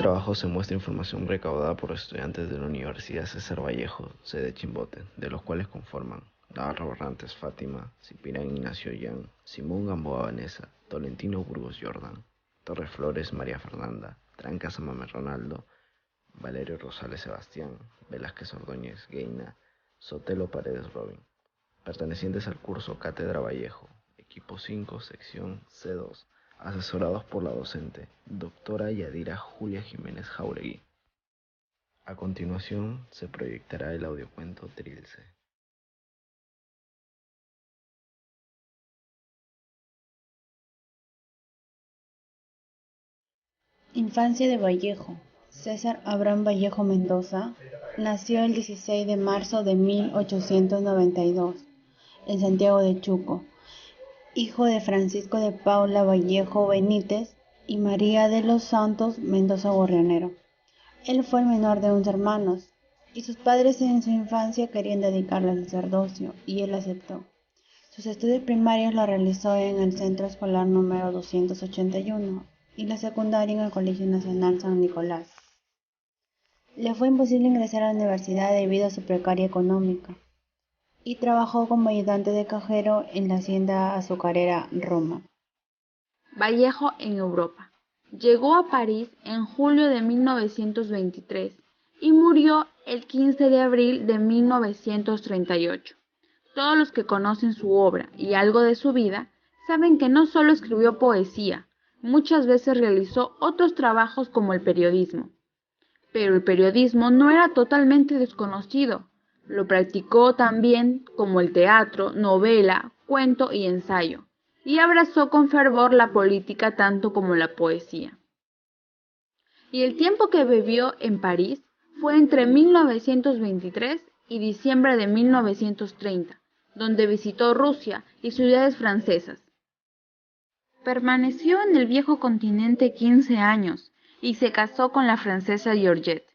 trabajo se muestra información recaudada por estudiantes de la Universidad César Vallejo, sede Chimbote, de los cuales conforman Navarro Barrantes Fátima, Cipirán Ignacio Yan, Simón Gamboa Vanessa, Tolentino Burgos Jordan, Torres Flores María Fernanda, Trancas Amame Ronaldo, Valerio Rosales Sebastián, Velázquez Ordóñez Gueina, Sotelo Paredes Robin, pertenecientes al curso Cátedra Vallejo, equipo 5, sección C2, asesorados por la docente, doctora Yadira Julia Jiménez Jauregui. A continuación se proyectará el audiocuento Trilce. Infancia de Vallejo. César Abraham Vallejo Mendoza nació el 16 de marzo de 1892 en Santiago de Chuco, hijo de Francisco de Paula Vallejo Benítez y María de los Santos Mendoza Gorrionero. Él fue el menor de 11 hermanos y sus padres en su infancia querían dedicarle al sacerdocio y él aceptó. Sus estudios primarios los realizó en el Centro Escolar número 281 y la secundaria en el Colegio Nacional San Nicolás. Le fue imposible ingresar a la universidad debido a su precaria económica y trabajó como ayudante de cajero en la hacienda azucarera Roma. Vallejo en Europa. Llegó a París en julio de 1923 y murió el 15 de abril de 1938. Todos los que conocen su obra y algo de su vida saben que no solo escribió poesía, muchas veces realizó otros trabajos como el periodismo. Pero el periodismo no era totalmente desconocido. Lo practicó también como el teatro, novela, cuento y ensayo, y abrazó con fervor la política tanto como la poesía. Y el tiempo que vivió en París fue entre 1923 y diciembre de 1930, donde visitó Rusia y ciudades francesas. Permaneció en el viejo continente 15 años y se casó con la francesa Georgette.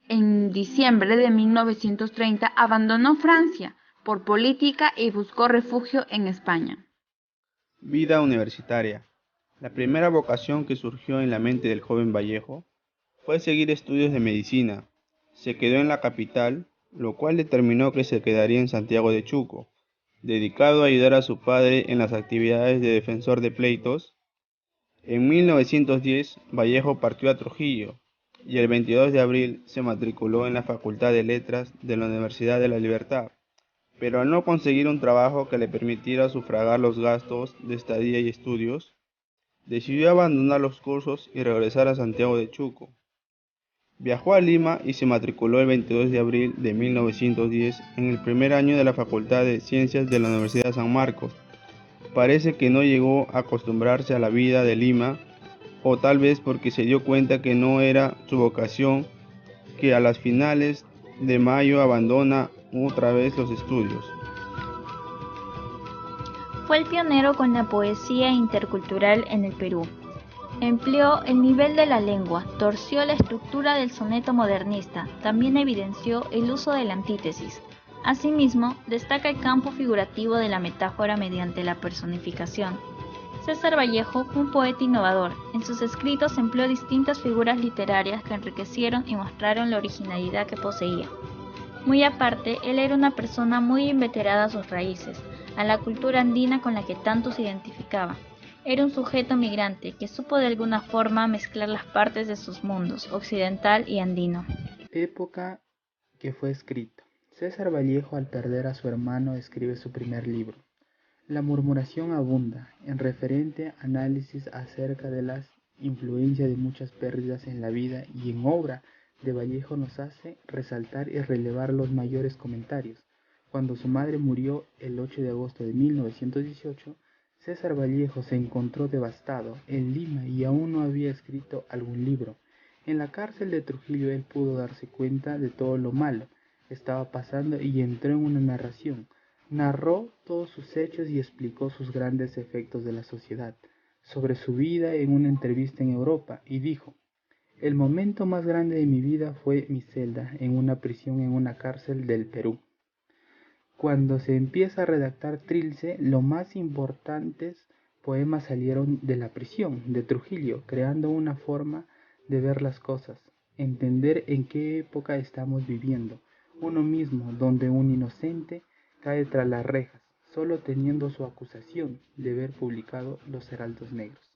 En diciembre de 1930 abandonó Francia por política y buscó refugio en España. Vida universitaria. La primera vocación que surgió en la mente del joven Vallejo fue seguir estudios de medicina. Se quedó en la capital, lo cual determinó que se quedaría en Santiago de Chuco, dedicado a ayudar a su padre en las actividades de defensor de pleitos. En 1910, Vallejo partió a Trujillo y el 22 de abril se matriculó en la Facultad de Letras de la Universidad de la Libertad, pero al no conseguir un trabajo que le permitiera sufragar los gastos de estadía y estudios, decidió abandonar los cursos y regresar a Santiago de Chuco. Viajó a Lima y se matriculó el 22 de abril de 1910 en el primer año de la Facultad de Ciencias de la Universidad de San Marcos. Parece que no llegó a acostumbrarse a la vida de Lima, o tal vez porque se dio cuenta que no era su vocación, que a las finales de mayo abandona otra vez los estudios. Fue el pionero con la poesía intercultural en el Perú. Empleó el nivel de la lengua, torció la estructura del soneto modernista, también evidenció el uso de la antítesis. Asimismo, destaca el campo figurativo de la metáfora mediante la personificación. César Vallejo fue un poeta innovador. En sus escritos empleó distintas figuras literarias que enriquecieron y mostraron la originalidad que poseía. Muy aparte, él era una persona muy inveterada a sus raíces, a la cultura andina con la que tanto se identificaba. Era un sujeto migrante que supo de alguna forma mezclar las partes de sus mundos, occidental y andino. Época que fue escrito. César Vallejo, al perder a su hermano, escribe su primer libro. La murmuración abunda, en referente análisis acerca de las influencias de muchas pérdidas en la vida y en obra de Vallejo nos hace resaltar y relevar los mayores comentarios. Cuando su madre murió el 8 de agosto de 1918, César Vallejo se encontró devastado en Lima y aún no había escrito algún libro. En la cárcel de Trujillo él pudo darse cuenta de todo lo malo que estaba pasando y entró en una narración. Narró todos sus hechos y explicó sus grandes efectos de la sociedad sobre su vida en una entrevista en Europa y dijo: el momento más grande de mi vida fue mi celda en una prisión en una cárcel del Perú. Cuando se empieza a redactar Trilce, los más importantes poemas salieron de la prisión de Trujillo, creando una forma de ver las cosas, entender en qué época estamos viviendo, uno mismo, donde un inocente cae tras las rejas, solo teniendo su acusación de haber publicado Los Heraldos Negros.